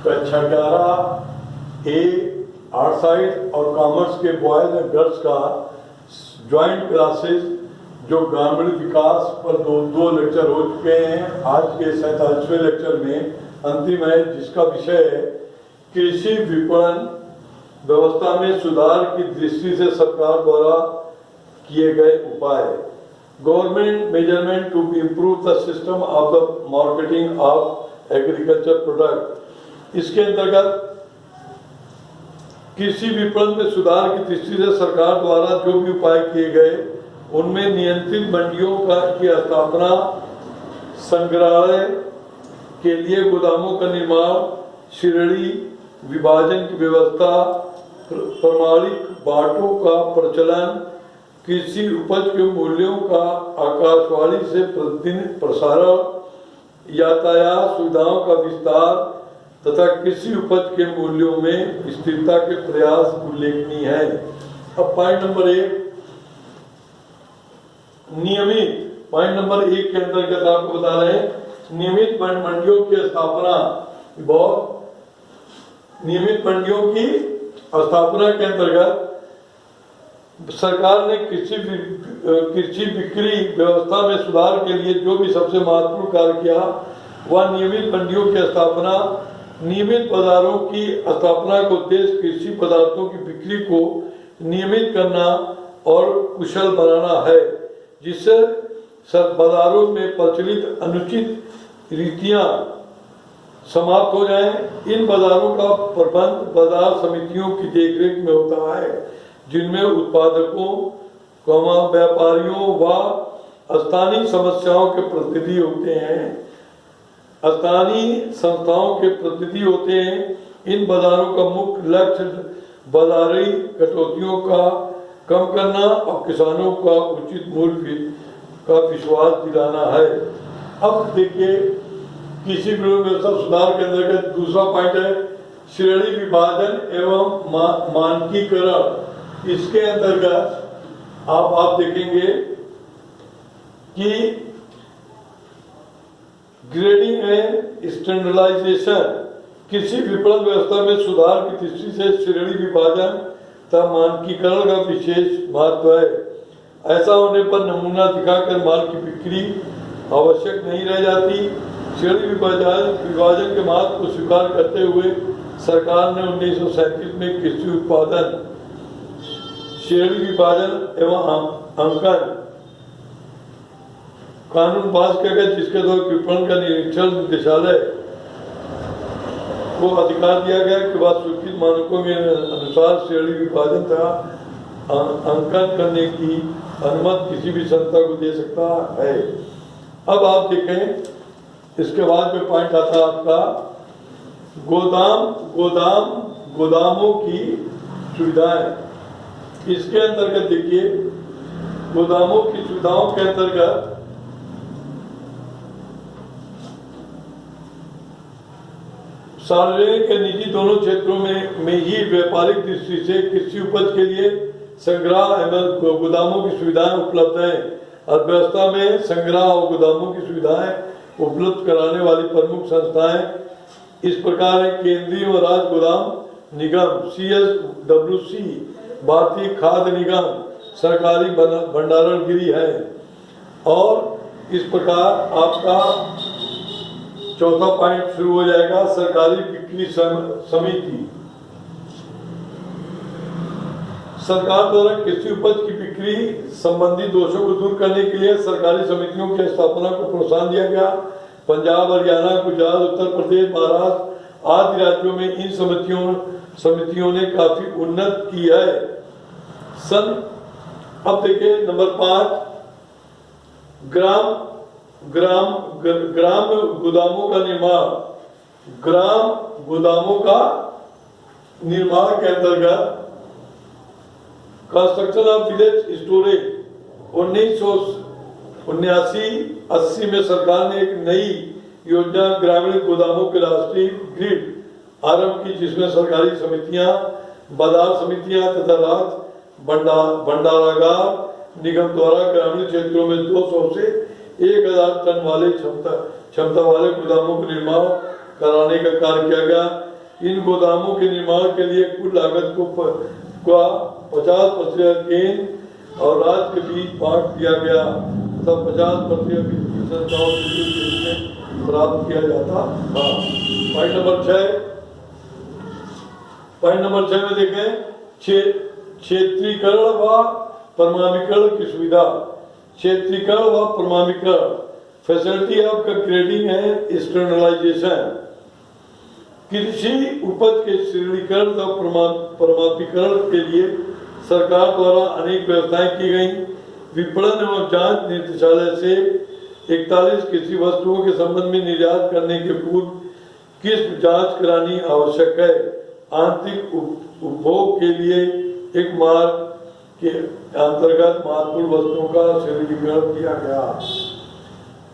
छठारा ए art side और commerce के boys and girls का ज्वाइंट क्लासेस जो ग्रामीण विकास पर दो लेक्चर हो चुके हैं। आज के 47वें लेक्चर में अंतिम है, जिसका विषय है कृषि विपणन व्यवस्था में सुधार की दृष्टि से सरकार द्वारा किए गए उपाय। Government measurement to improve the system of the marketing of agriculture product. इसके अंतर्गत कृषि विपणन में सुधार की दृष्टि से सरकार द्वारा जो भी उपाय किए गए उनमें नियंत्रित मंडियों की स्थापना, संग्रहालय के लिए गोदामों का निर्माण, श्रेणी विभाजन की व्यवस्था, प्रमाणिक बाटों का प्रचलन, कृषि उपज के मूल्यों का आकाशवाणी से प्रतिदिन प्रसारण, यातायात सुविधाओं का विस्तार तथा कृषि उपज के मूल्यों में स्थिरता के प्रयास उल्लेखनीय है। अब पॉइंट नंबर 1 नियमित। पॉइंट नंबर 1 के अंतर्गत आपको बता रहे हैं नियमित मंडियों की स्थापना। बहुत नियमित मंडियों की स्थापना के अंतर्गत सरकार ने कृषि बिक्री व्यवस्था में सुधार के लिए जो भी सबसे महत्वपूर्ण कार्य किया वह नियमित मंडियों की स्थापना। नियमित बाजारों की स्थापना का उद्देश्य कृषि पदार्थों की बिक्री को नियमित करना और कुशल बनाना है, जिससे बाजारों में प्रचलित अनुचित रीतियां समाप्त हो जाएं। इन बाजारों का प्रबंध बाजार समितियों की देखरेख में होता है, जिनमें उत्पादकों, व्यापारियों व स्थानीय समस्याओं के प्रतिनिधि होते हैं, स्थानीय संस्थाओं के प्रतिनिधि होते हैं। इन बाजारों का मुख्य लक्ष्य बाजारी कटौतियों का कम करना और किसानों का उचित मूल्य का विश्वास दिलाना है। अब देखिए कृषि व्यवस्था सुधार के अंतर्गत दूसरा पॉइंट है श्रेणी विभाजन एवं मानकीकरण। इसके अंतर्गत आप देखेंगे कि ग्रेडिंग एंड स्टैंडर्डाइजेशन कृषि विपणन व्यवस्था में सुधार की दृष्टि से श्रेणी विभाजन तथा मानकीकरण का विशेष महत्व है। ऐसा होने पर नमूना दिखाकर माल की बिक्री आवश्यक नहीं रह जाती। श्रेणी विभाजन के महत्व को स्वीकार करते हुए सरकार ने 1937 में कृषि उत्पादन श्रेणी विभाजन एवं अंकन कानून पास किया गया, जिसके द्वारा विपणन का निरीक्षण निदेशालय को अधिकार दिया गया कि वह स्वीकृत मानकों के अनुसार श्रेणी विभाजन तथा अंकन करने की अनुमति किसी भी संस्था को दे सकता है। अब आप देखें इसके बाद में पॉइंट आता है आपका गोदामों की सुविधाएं। इसके अंतर्गत देखिए गोदामों की सुविधाओं के अंतर्गत सार्वजनिक और निजी दोनों क्षेत्रों में ही व्यापारिक दृष्टि से कृषि उपज के लिए संग्रह एवं गोदामों की सुविधाएं उपलब्ध हैं। अर्थव्यवस्था में संग्रह और गोदामों की सुविधाएं उपलब्ध कराने वाली प्रमुख संस्थाएं इस प्रकार है केंद्रीय और राज्य गोदाम निगम CSWC, भारतीय खाद्य निगम, सरकारी भंडारण गृह है। और इस प्रकार आपका चौथा पॉइंट शुरू हो जाएगा सरकारी बिक्री समिति। सरकार द्वारा कृषि उपज की बिक्री संबंधी दोषों को दूर करने के लिए सरकारी समितियों की स्थापना को प्रोत्साहन दिया गया। पंजाब, हरियाणा, गुजरात, उत्तर प्रदेश, महाराष्ट्र आदि राज्यों में इन समितियों ने काफी उन्नत की है। अब देखिए नंबर 5 ग्राम गोदामों का निर्माण। ग्राम गोदामों का निर्माण के अंतर्गत कंस्ट्रक्शन ऑफ विलेज स्टोरेज 1979-80 में सरकार ने एक नई योजना ग्रामीण गोदामों के राष्ट्रीय ग्रिड आरंभ की, जिसमें सरकारी समितियां, बाजार समितियां तथा राज्य भंडारागार निगम द्वारा ग्रामीण क्षेत्रों में 200 से 1000 टन वाले क्षमता वाले गोदामों का निर्माण कराने का कार्य किया गया। इन गोदामों के निर्माण के लिए कुल लागत को 50% केंद्र और राज्य के बीच बांट दिया गया, तब 50% वित्तीय संस्थाओं के बीच प्राप्त किया जाता था। पॉइंट नंबर 6 में देखें क्षेत्रीकरण व परमाणुकरण की सुविधा। क्षेत्रीकरण व परमाणुकरण फैसिलिटी ऑफ ग्रेडिंग एंड एक्सटर्नलाइजेशन। कृषि उपज के श्रेणीकरण और परमाणुकरण के लिए सरकार द्वारा अनेक व्यवस्थाएं की गई। विपणन एवं जांच निदेशालय से 41 कृषि वस्तुओं के संबंध में निर्यात करने के पूर्व किस्म जांच करानी आवश्यक है। आंतरिक उपभोग के लिए एक मार्ग के अंतर्गत महत्वपूर्ण वस्तुओं का श्रेणीकरण किया गया।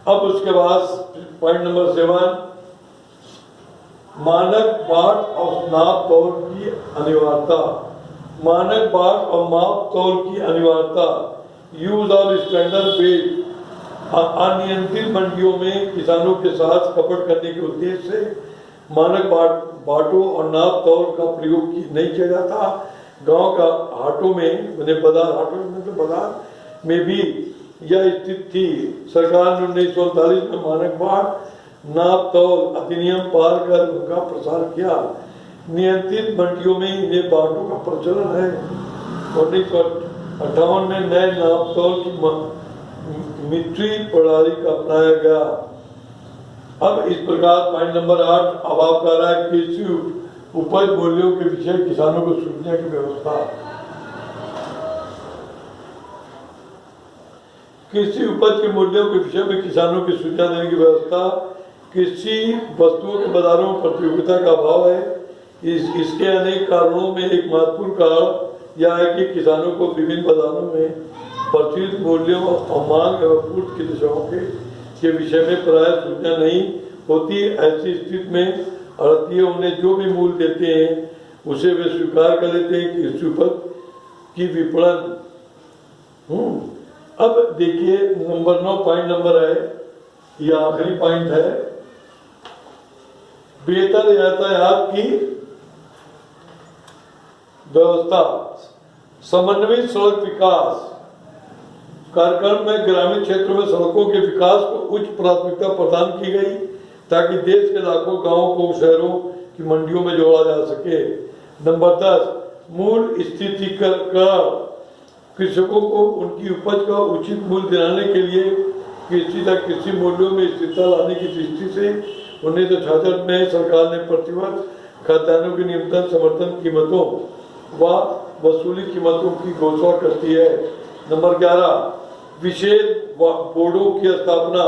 अब उसके बाद पॉइंट नंबर 7, मानक बाट और नाप तौल की अनिवार्यता। मानक बाट और माप तौल की अनिवार्यता। Use of standard weight. अनियंत्रित मंडियों में किसानों के साथ कपट करने के उद्देश्य से मानक बाटों और नाप तौल का प्रयोग नहीं किया जाता। गांव का हाटों में बाजार में भी यह स्थिति थी। सरकार ने 1939 में मानक बाट नाप तौल अधिनियम पार कर उनका प्रसार किया। नियंत्रित मंडियों में इन्हें बाटों का प्रचलन है। 1958 में नए नाप तौल की मीट्री प्रणाली का अपनाया गया। अब इस प्रकार पॉइंट नंबर 8 अब आप कह रहा है कृषि उपज मूल्यों के विषय किसानों को सूचना की व्यवस्था। कृषि उपज के मूल्यों के विषय में किसानों की सूचना देने की व्यवस्था। कृषि वस्तुओं के बाजारों में प्रतियोगिता का अभाव है। इसके अनेक कारणों में एक महत्वपूर्ण कारण यह है कि किसानों को विभिन्न बाजारों में प्रचलित मूल्यों और मांग एवं पूर्ति की दिशाओं के विषय में प्राय सूचना नहीं होती। ऐसी स्थिति में आढ़तिये उन्हें जो भी मूल्य देते हैं उसे वे स्वीकार कर लेते हैं कि कृषि उपज की विपणन। अब देखिए नंबर 9 पॉइंट नंबर है, यह आखिरी पॉइंट है, बेहतर यातायात की व्यवस्था। समन्वित सड़क विकास कार्यक्रम में ग्रामीण क्षेत्रों में सड़कों के विकास को उच्च प्राथमिकता प्रदान की गई ताकि देश के लाखों गांवों को शहरों की मंडियों में जोड़ा जा सके। नंबर 10 मूल स्थितीकरण। कृषकों को उनकी उपज का उचित मूल्य दिलाने के लिए कृषि मूल्यों में स्थिरता लाने की दृष्टि से 1966 में सरकार ने प्रतिवर्ष खाद्यान्नों की न्यूनतम समर्थन कीमतों व वसूली कीमतों की घोषणा करती है। नंबर 11 विशेष बोर्डों की स्थापना।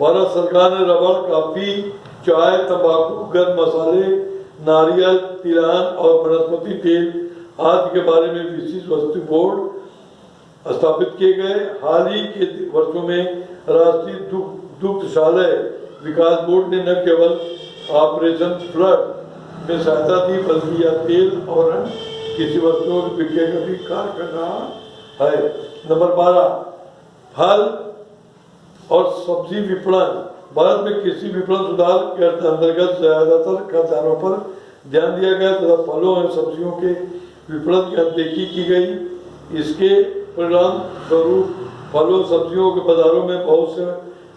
भारत सरकार ने रबड़, कॉफी, चाय, तंबाकू, गर्म मसाले, नारियल, तिलहन और वनस्पति तेल आदि के बारे में विशेष वस्तु बोर्ड स्थापित किए गए। हाल ही के वर्षों में राष्ट्रीय दुग्धशाला विकास बोर्ड ने न केवल ऑपरेशन फ्लड में सहायता दी बल्कि यह तेल और कृषि वस्तुओं के विक्रय का भी कार्य कर रहा है। नंबर 12 फल और सब्जी विपणन। भारत में कृषि विपणन सुधार के अंतर्गत ज्यादातर खाद्यान्नों पर ध्यान दिया गया तथा फलों और सब्जियों के विपणन की अनदेखी की गई। इसके परिणाम स्वरूप फलों सब्जियों के बाजारों में बहुत से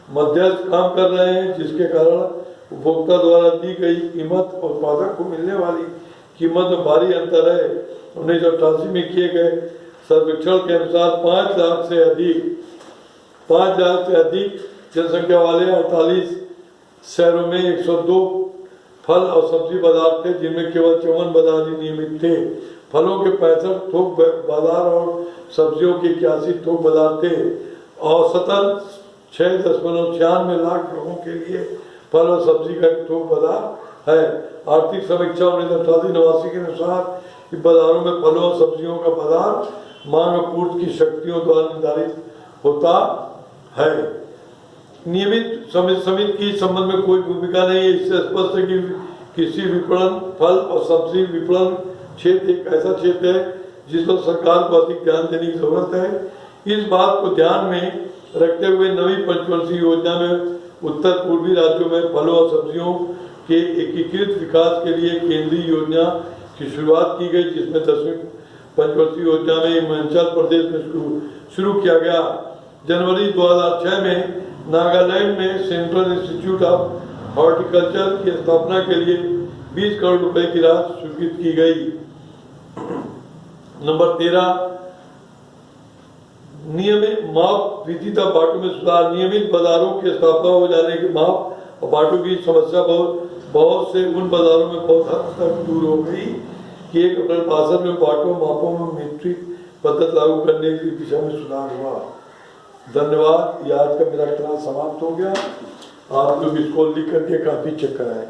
मध्यस्थ काम कर रहे हैं, जिसके कारण उपभोक्ता द्वारा दी गई कीमत और उत्पादक को मिलने वाली कीमत में भारी अंतर है। 1988 में किए गए सर्वेक्षण के अनुसार 5 लाख से अधिक जनसंख्या वाले 48 शहरों में 102 फल और सब्जी बाजार थे, जिनमें केवल 54 बाजार ही नियमित थे। फलों के 65 थोक बाजार और सब्जियों के 81 थोक बाजार थे। औसतन 6.96 लाख लोगों के लिए फल और सब्जी का थोक बाजार है। आर्थिक समीक्षा 1988-89 के अनुसार बाजारों में फलों और सब्जियों का बाजार मांग और पूर्ति की शक्तियों द्वारा निर्धारित होता है। नियमित समिति की संबंध में कोई भूमिका नहीं है। इससे स्पष्ट है कि कृषि विपणन, फल और सब्जी विपणन क्षेत्र एक ऐसा क्षेत्र है जिस पर सरकार को अधिक ध्यान देने की जरूरत है। इस बात को ध्यान में रखते हुए नवी पंचवर्षीय योजना में उत्तर पूर्वी राज्यों में फलों और सब्जियों के एकीकृत विकास के लिए केंद्रीय योजना की शुरुआत की गई, जिसमें 10वीं पंचवर्षीय योजना में हिमाचल प्रदेश में शुरू किया गया। जनवरी 2006 में नागालैंड में सेंट्रल इंस्टीट्यूट ऑफ हॉर्टिकल्चर की स्थापना के लिए 20 करोड़ रुपए की राशि स्वीकृत की गई। नंबर 13, नियमित माप विधि तक बाटों में सुधार। नियमित बाजारों की स्थापना हो जाने के माप और बाटों की समस्या बहुत से उन बाजारों में बहुत हद तक दूर हो गई कि 1 अप्रैल 62 में बाटों मापों में मीट्रिक पद्धति लागू करने की दिशा में सुधार हुआ। धन्यवाद। ये आज का मेरा क्लास समाप्त हो गया। आप लोग इसको लिख करके काफी चेक कराएं।